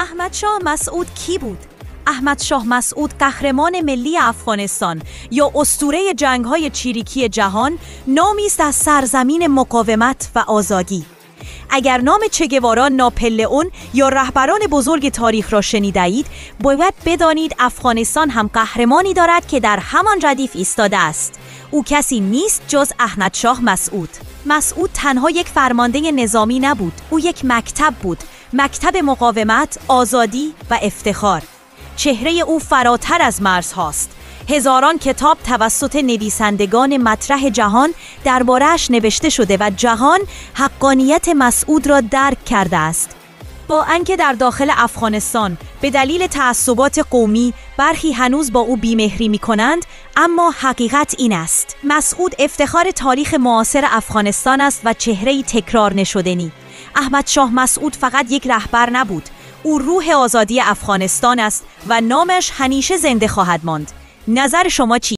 احمد شاه مسعود کی بود؟ احمد شاه مسعود قهرمان ملی افغانستان یا اسطوره جنگ‌های چریکی جهان نامی است از سرزمین مقاومت و آزادی. اگر نام چه گوارا، ناپلئون یا رهبران بزرگ تاریخ را شنیدید، باید بدانید افغانستان هم قهرمانی دارد که در همان ردیف ایستاده است. او کسی نیست جز احمد شاه مسعود. مسعود تنها یک فرمانده نظامی نبود، او یک مکتب بود، مکتب مقاومت، آزادی و افتخار. چهره او فراتر از مرزهاست. هزاران کتاب توسط نویسندگان مطرح جهان درباره‌اش نوشته شده و جهان حقانیت مسعود را درک کرده است. با آنکه در داخل افغانستان به دلیل تعصبات قومی برخی هنوز با او بیمهری می‌کنند، اما حقیقت این است: مسعود افتخار تاریخ معاصر افغانستان است و چهره‌ای تکرار نشدنی. احمد شاه مسعود فقط یک رهبر نبود، او روح آزادی افغانستان است و نامش همیشه زنده خواهد ماند. نظر شما چی؟